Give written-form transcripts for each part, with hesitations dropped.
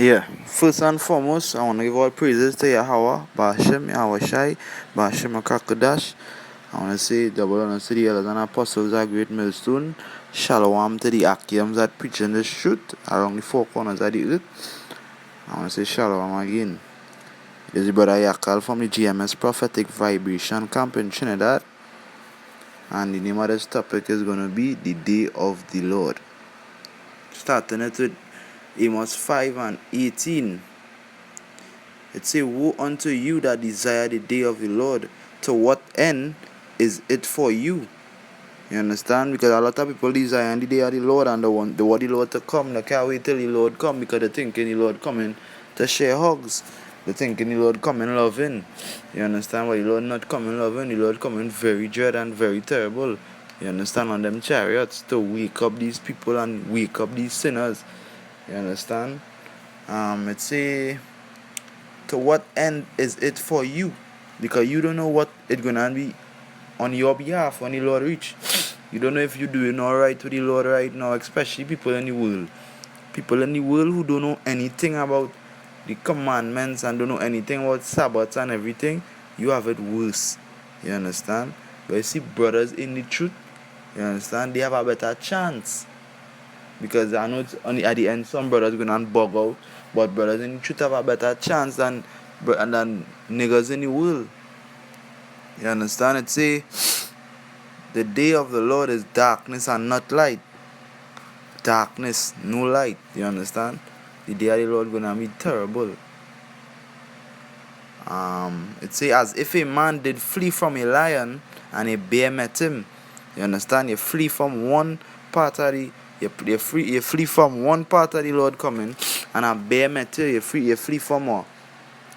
Yeah, first and foremost, I want to give all praises to Yahweh, Ba'ashem, Yahweh Shai, Ba'ashem Akakadash. I want to say double honor to the elders and apostles at Great Millstone. Shalom to the Akiams that preaching the truth around the four corners of the earth. I want to say shalom again. This is Brother Yakal from the GMS Prophetic Vibration Camp in Trinidad. And the name of this topic is going to be the Day of the Lord. Starting it with Amos 5 and 18. It says, woe unto you that desire the day of the Lord. To what end is it for you? You understand? Because a lot of people desire the day of the Lord and they want the Lord to come. They can't wait till the Lord come because they thinking the Lord coming to share hugs. They thinking the Lord coming loving. You understand? But the Lord not coming loving. The Lord coming very dread and very terrible. You understand? On them chariots to wake up these people and wake up these sinners. You understand? It say, to what end is it for you? Because you don't know what it's gonna be on your behalf when the Lord reach. You don't know if you're doing alright with the Lord right now, especially people in the world. People in the world who don't know anything about the commandments and don't know anything about Sabbath and everything, you have it worse. You understand? But you see brothers in the truth, you understand, they have a better chance. Because I know at the end some brothers gonna bug out, but brothers in the truth have a better chance than niggas in the world. You understand? It say, the day of the Lord is darkness and not light. Darkness, no light. You understand? The day of the Lord gonna be terrible. It say, as if a man did flee from a lion and a bear met him. You understand? You flee from one part of the you flee from one part of the Lord coming, and a bear met you. You flee from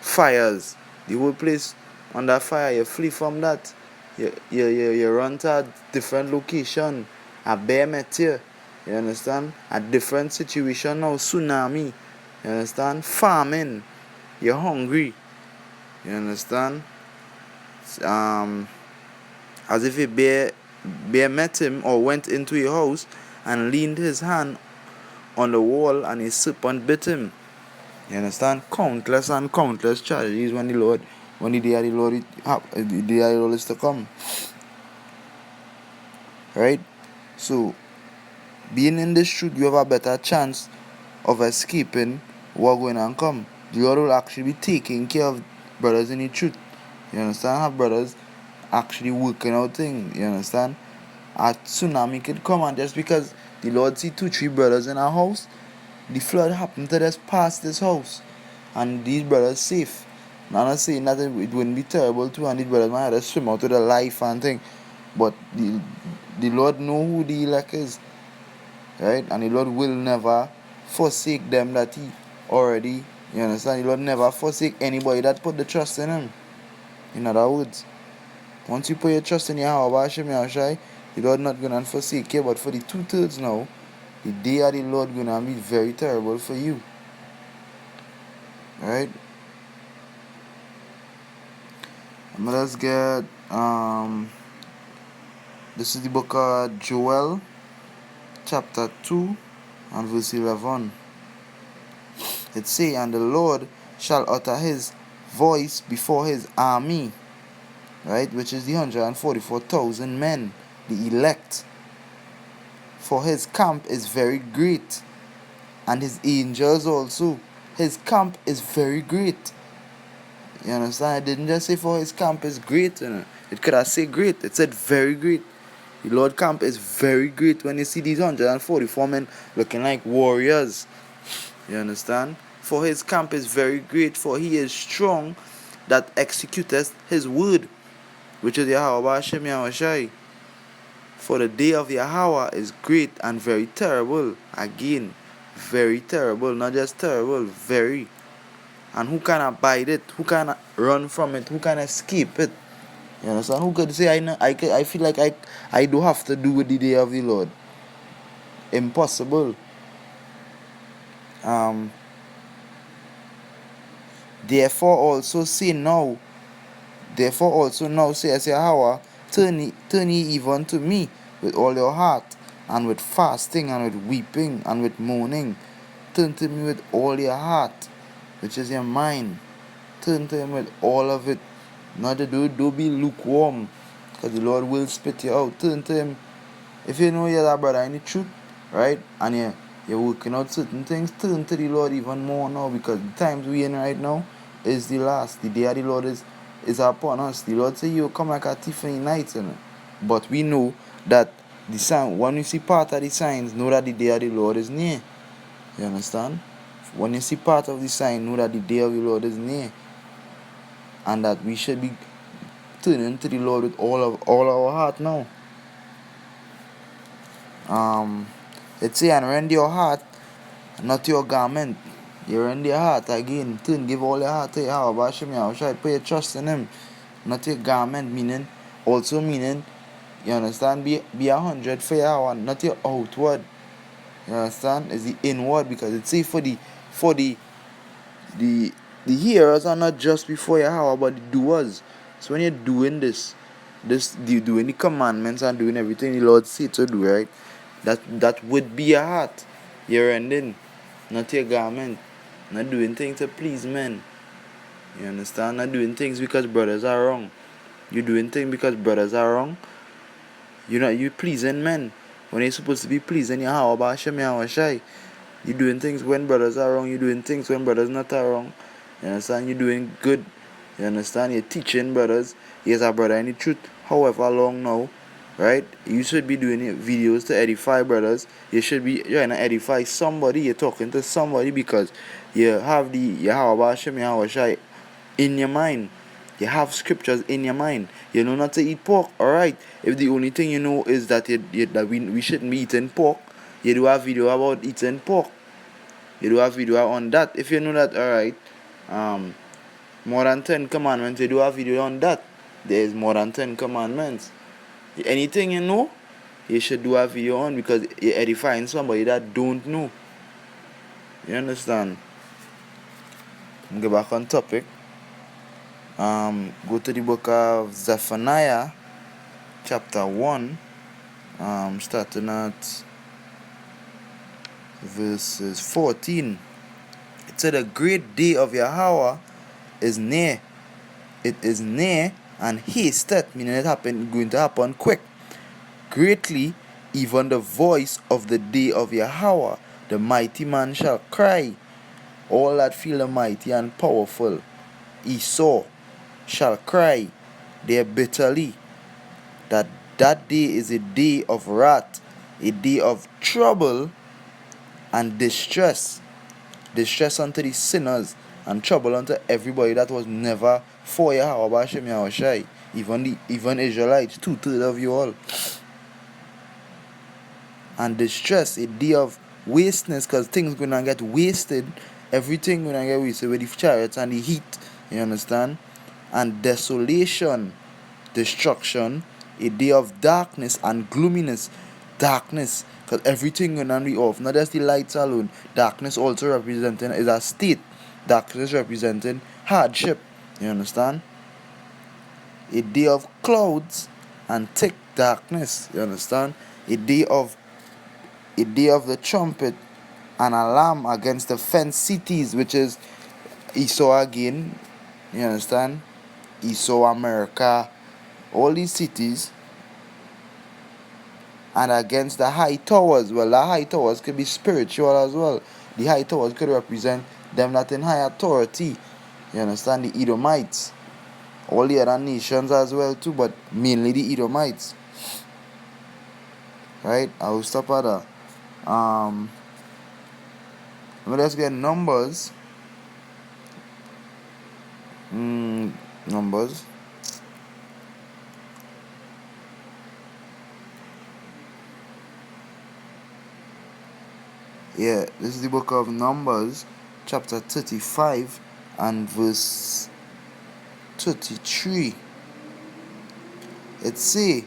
fires. The whole place under fire. You flee from that. You run to a different location. A bear met you. You understand? A different situation now. Tsunami. You understand? Famine. You're hungry. You understand? As if a bear met him or went into a house and leaned his hand on the wall and a serpent bit him. You understand? Countless and countless tragedies when the day of the Lord is to come. Right? So, being in this truth, you have a better chance of escaping what going on come. The Lord will actually be taking care of brothers in the truth. You understand? How brothers actually working out things. You understand? A tsunami could come, and just because the Lord see 2-3 brothers in a house, the flood happened to just pass this house, and these brothers safe. Now I'm not saying that it wouldn't be terrible too, and these brothers might have to swim out to their life and thing, but the Lord know who the elect is, right? And the Lord will never forsake them that He already. You understand? The Lord never forsake anybody that put the trust in Him. In other words, once you put your trust in Yahweh, the Lord not gonna forsake you. But for the 2/3 now, the day of the Lord gonna be very terrible for you. Right? Let's get this is the book of Joel, chapter 2 and verse 11. It say, and the Lord shall utter his voice before his army, right, which is the 144,000 men, the elect. For his camp is very great, and his angels also. His camp is very great. You understand? It didn't just say for his camp is great. It could have said great. It said very great. The Lord camp is very great. When you see these 144 men looking like warriors. You understand? For his camp is very great, for he is strong that executeth his word, which is Yahweh Hashem Yahweh Shai. For the day of Yahweh is great and very terrible. Again, very terrible, not just terrible, very. And who can abide it? Who can run from it? Who can escape it? You understand? Who could say, I feel like I do have to do with the day of the Lord? Impossible. Therefore also now says Yahweh, turn ye even to me with all your heart, and with fasting, and with weeping, and with mourning. turn to me with all your heart, which is your mind. Turn to him with all of it. Not to don't be lukewarm, because the Lord will spit you out. Turn to him. If you know you're that brother in the truth, right, and you're working out certain things, turn to the Lord even more now, because the times we're in right now is the last. The day of the Lord is upon us. The Lord said you'll come like a thief in the night, you know? But we know that the sign, when we see part of the signs, know that the day of the Lord is near. You understand? When you see part of the sign, know that the day of the Lord is near. And that we should be turning to the Lord with all our heart now. Let's say, and rend your heart, not your garment. You rend your heart again. Turn, give all your heart to Yahweh Hashem Yahweh. Put your trust in him. Not your garment, meaning, you understand? Be 100 for Yahweh, not your outward. You understand? It's the inward, because it's say for the hearers are not just before Yahweh, but the doers. So when you're doing you doing the commandments and doing everything the Lord said to do, right? That would be your heart. You're ending, not your garment. Not doing things to please men. You understand? Not doing things because brothers are wrong. You're doing things because brothers are wrong. You pleasing men when you're supposed to be pleasing Yahweh Hashem Yahweh Shai. You're doing things when brothers are wrong. You're doing things when brothers not are wrong. You understand? You're doing good. You understand? You're teaching brothers. Here's a brother in the truth. However long now, right? You should be doing videos to edify brothers. You should be trying to edify somebody. You're talking to somebody because you have the Yahweh Hashem Yahweh Shai in your mind. You have scriptures in your mind. You know not to eat pork, alright? If the only thing you know is that we shouldn't be eating pork, you do have video about eating pork. You do have video on that. If you know that, alright. More than 10 commandments, you do have video on that. There is more than 10 commandments. Anything you know, you should do a video on, because you're edifying somebody that don't know. You understand? Get back on topic. Go to the book of Zephaniah, chapter 1, starting at verses 14. It said, "A great day of Yahweh is near. It is near and hasted," meaning going to happen quick. "Greatly, even the voice of the day of Yahweh, the mighty man shall cry. All that feel the mighty and powerful, Esau, shall cry there bitterly. That day is a day of wrath, a day of trouble and distress. Distress unto the sinners, and trouble unto everybody that was never for Yahweh Hashem Yahweh Shai. Even Israelites, 2/3 of you all. And distress, a day of wasteness, because things gonna get wasted. Everything gonna get wasted with the chariots and the heat. You understand? And desolation, destruction, a day of darkness and gloominess. Darkness, because everything gonna be off. Not just the lights alone. Darkness also representing is a state. Darkness representing hardship. You understand? A day of clouds and thick darkness. You understand? A day of the trumpet and alarm against the fenced cities, which is Esau again. You understand? Esau, America, all these cities. And against the high towers. Well, the high towers could be spiritual as well. The high towers could represent them that in high authority. You understand? The Edomites. All the other nations as well too, but mainly the Edomites. Right? I will stop at that. Let's get Numbers. Numbers. Yeah, this is the book of Numbers, chapter 35 and verse 33. It say,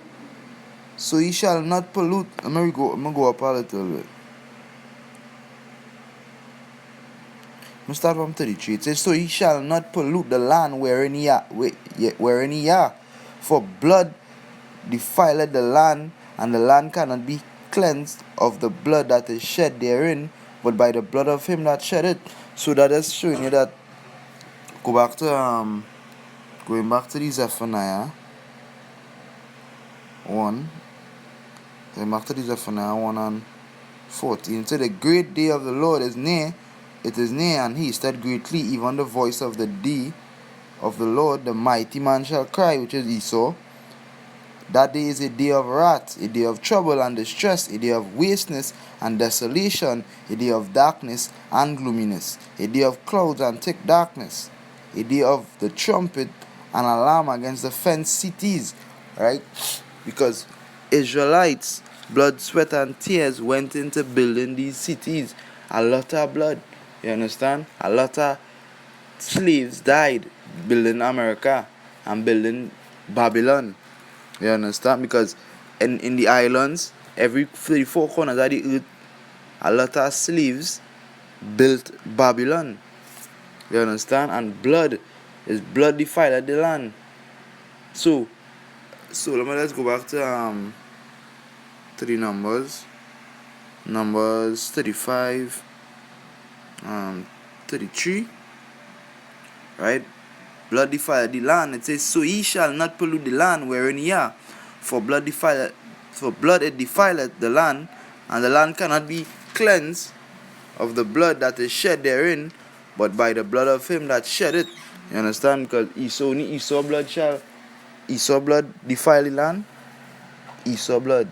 "So ye shall not pollute." I'm gonna go up a little bit. I'm gonna start from 33. It says, "So ye shall not pollute the land wherein ye are, for blood defileth the land, and the land cannot be cleansed of the blood that is shed therein, but by the blood of him that shed it. So that is showing you that, go back to going back to the Zephaniah 1, going back to the Zephaniah 1 and 14. So the great day of the Lord is near, it is near, and he said greatly, even the voice of the day of the Lord, the mighty man shall cry, which is Esau. That day is a day of wrath, a day of trouble and distress, a day of wasteness and desolation, a day of darkness and gloominess, a day of clouds and thick darkness, a day of the trumpet and alarm against the fenced cities, right? Because Israelites, blood, sweat, and tears went into building these cities. A lot of blood, you understand? A lot of slaves died building America and building Babylon. You understand? Because in the islands, every 34 corners of the earth, a lot of slaves built Babylon. You understand? And blood defiled the land. So let's go back to the numbers. Numbers 35, 33. Right? Blood defiled the land. It says, so ye shall not pollute the land wherein ye are, for blood it defileth the land, and the land cannot be cleansed of the blood that is shed therein, but by the blood of him that shed it. You understand? Because Esau blood defile the land. Esau blood,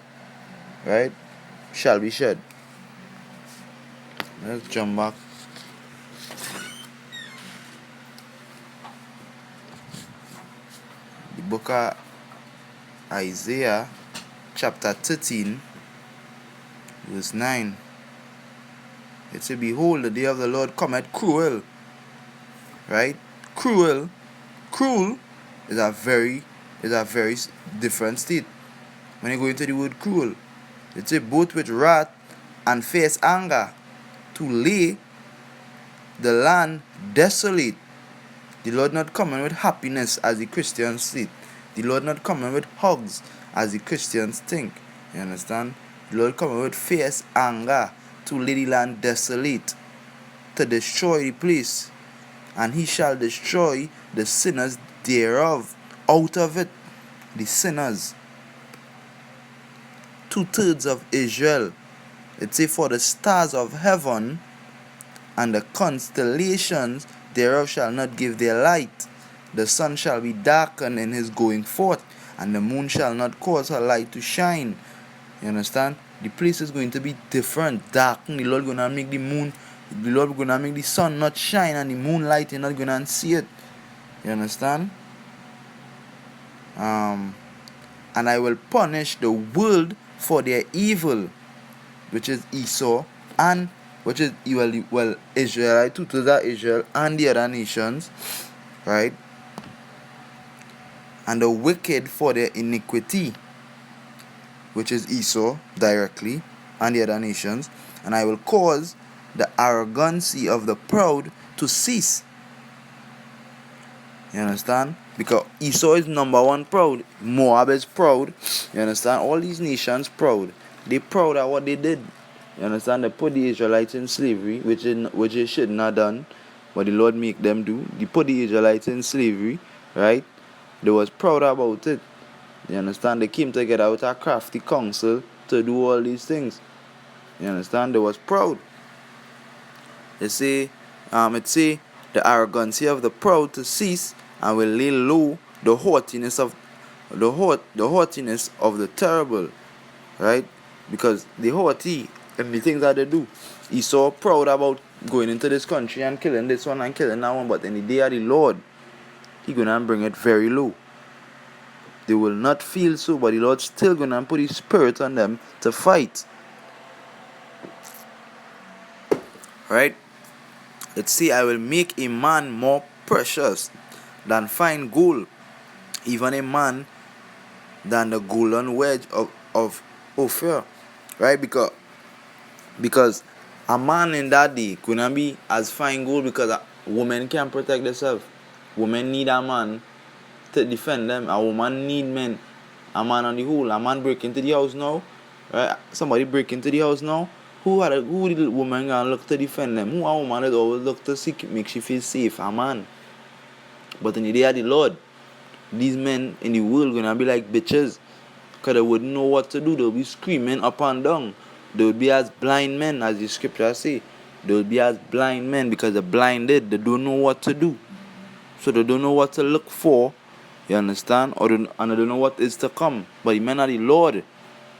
right, shall be shed. Let's jump back. The book of Isaiah, chapter 13, verse 9. It says, behold, the day of the Lord cometh cruel. Right? Cruel is a very different state. When you go into the word cruel, it says both with wrath and fierce anger, to lay the land desolate. The Lord not coming with happiness as the Christians say. The Lord not coming with hugs as the Christians think. You understand? The Lord coming with fierce anger, to lay the land desolate, to destroy the place. And he shall destroy the sinners thereof. Out of it, the sinners. 2/3 of Israel. It says, for the stars of heaven and the constellations thereof shall not give their light. The sun shall be darkened in his going forth, and the moon shall not cause her light to shine. You understand? The place is going to be different, darkened. The Lord going to make the moon, the Lord going to make the sun not shine, and the moonlight, you're not going to see it. You understand? And I will punish the world for their evil, which is Esau, and which is Israel, 2/3 Israel and the other nations, right? And the wicked for their iniquity, which is Esau directly, and the other nations. And I will cause the arrogancy of the proud to cease. You understand? Because Esau is number one proud. Moab is proud. You understand? All these nations proud. They proud at what they did. You understand? They put the Israelites in slavery, which they should not done, but the Lord make them do. They put the Israelites in slavery, right? They was proud about it. You understand? They came together with a crafty council to do all these things. You understand? They was proud. They say, the arrogancy of the proud to cease, and will lay low the haughtiness of the terrible, right? Because the haughty and the things that they do. He's so proud about going into this country and killing this one and killing that one, but in the day of the Lord, He gonna bring it very low. They will not feel so, but the Lord still gonna put His Spirit on them to fight. Right? Let's see, I will make a man more precious than fine gold, even a man than the golden wedge of Ophir. Right? Because a man in that day couldn't be as fine gold, because a woman can't protect herself. Women need a man to defend them. A woman need men. A man on the whole. A man break into the house now. Right? Somebody break into the house now. Who the woman gonna look to defend them? Who a woman that always look to seek make she feel safe? A man. But in the day of the Lord, these men in the world gonna be like bitches. Because they wouldn't know what to do. They'll be screaming up and down. They will be as blind men, as the scripture say. They will be as blind men because they're blinded. They don't know what to do. So they don't know what to look for. You understand? And they don't know what is to come. But the men of the Lord,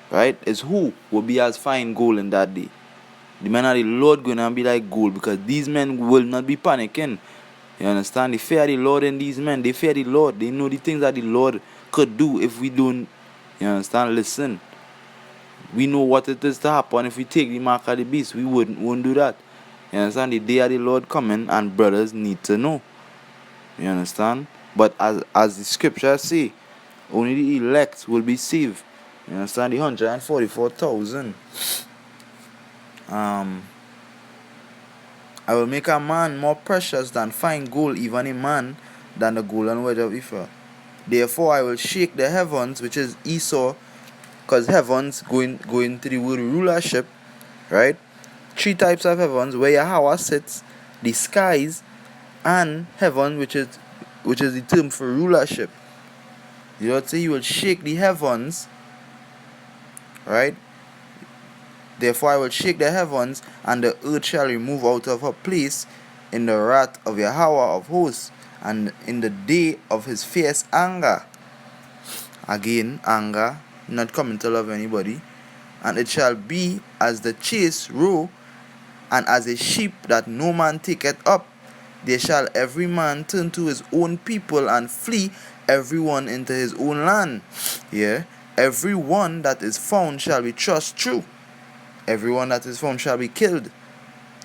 right, is who will be as fine gold in that day. The men of the Lord gonna be like gold because these men will not be panicking. You understand? They fear the Lord in these men. They fear the Lord. They know the things that the Lord could do if we don't. You understand? Listen. We know what it is to happen if we take the mark of the beast. We won't do that. You understand? The day of the Lord coming and brothers need to know. You understand? But as the scriptures say, only the elect will be saved. You understand? The 144,000. I will make a man more precious than fine gold, even a man than the golden wedge of Ephah. Therefore I will shake the heavens, which is Esau, because heavens going to the word rulership, right? 3 types of heavens where Yahweh sits, the skies, and heaven, which is the term for rulership. The Lord say He will shake the heavens, right? Therefore I will shake the heavens, and the earth shall remove out of her place in the wrath of Yahweh of hosts, and in the day of His fierce anger. Again, anger, not coming to love anybody. And it shall be as the chase roe, and as a sheep that no man taketh up. There shall every man turn to his own people, and flee every one into his own land. Yeah, every one that is found shall be thrust through. Every one that is found shall be killed.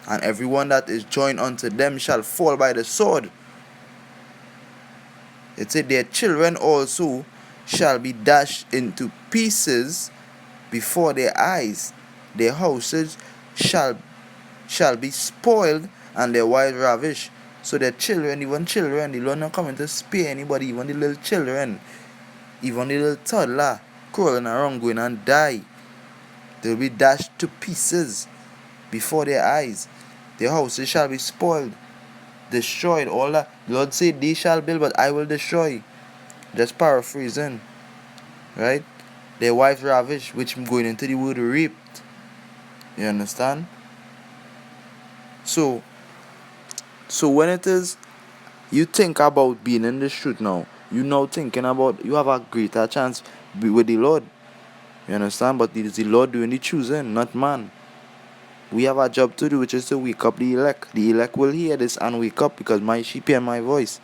And every one that is joined unto them shall fall by the sword. It said their children also shall be dashed into pieces before their eyes. Their houses shall be spoiled, and their wives ravished. So their children, even children, the Lord not coming to spare anybody, even the little children, even the little toddler, crawling around going and die. They'll be dashed to pieces before their eyes. Their houses shall be spoiled, destroyed, all that. The Lord said, they shall build, but I will destroy. Just paraphrasing. Right? Their wives ravished, which I'm going into the word raped. You understand? So when it is you think about being in the truth now, you now thinking about you have a greater chance with the Lord. You understand? But it is the Lord doing the choosing, not man. We have a job to do, which is to wake up the elect. The elect will hear this and wake up, because my sheep hear my voice.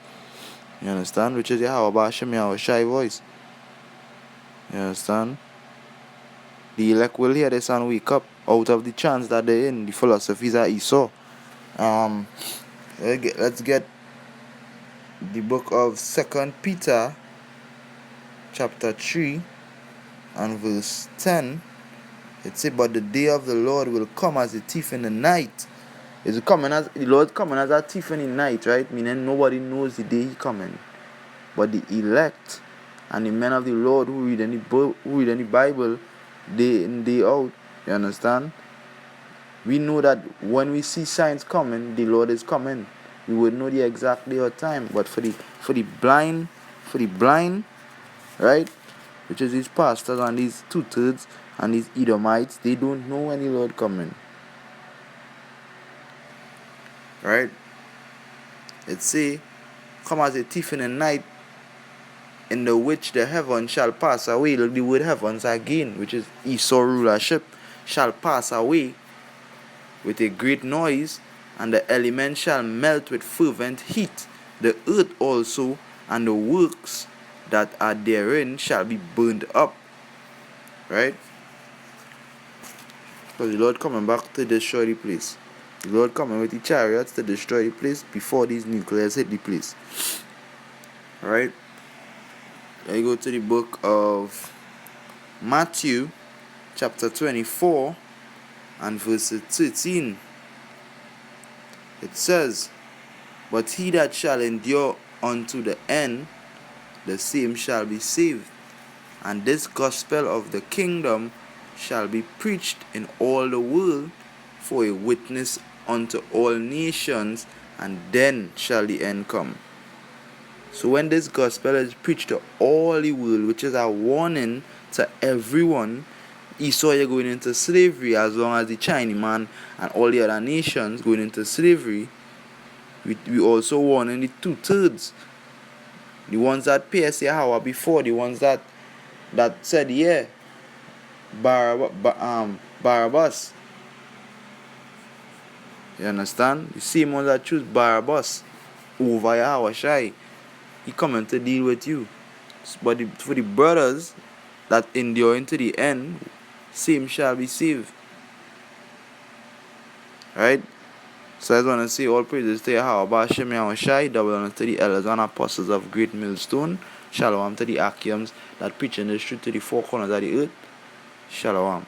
You understand? Which is Yahweh Ba'ashem Yahushai voice. You understand? The elect will hear this and wake up out of the chance that they're in, the philosophies of Esau. Let's get the book of 2 Peter chapter 3 and verse 10. It says, but the day of the Lord will come as a thief in the night. The Lord coming as a thief in the night, right? Meaning nobody knows the day He coming. But the elect and the men of the Lord who read any Bible, day in, day out. You understand? We know that when we see signs coming, the Lord is coming. We would know the exact day or time. But for the blind, right? Which is these pastors and these two-thirds and these Edomites, they don't know when the Lord coming. Right? It say, come as a thief in the night, in the which the heavens shall pass away. Look, the word heavens again, which is Esau rulership, shall pass away with a great noise, and the elements shall melt with fervent heat. The earth also and the works that are therein shall be burned up. Right? Because the Lord coming back to destroy the place. The Lord coming with the chariots to destroy the place before these nuclears hit the place. Alright? I go to the book of Matthew chapter 24 and verse 13. It says, but he that shall endure unto the end, the same shall be saved. And this gospel of the kingdom shall be preached in all the world for a witness unto all nations, and then shall the end come. So when this gospel is preached to all the world, which is a warning to everyone, Esau, you're going into slavery, as long as the Chinese man and all the other nations going into slavery, we also warning the 2/3. The ones that pierced Yahweh before, the ones that said, yeah, Barabbas. You understand? The same ones that choose Barabbas over Yahweh Shai, he coming to deal with you. But for the brothers that endure into the end, same shall be saved. Right? So I just want to say all praises to Yahweh Bashem Yahweh Shai, double honor to the elders and apostles of Great Millstone. Shalom to the Akiams that preaching the truth to the four corners of the earth. Shalom.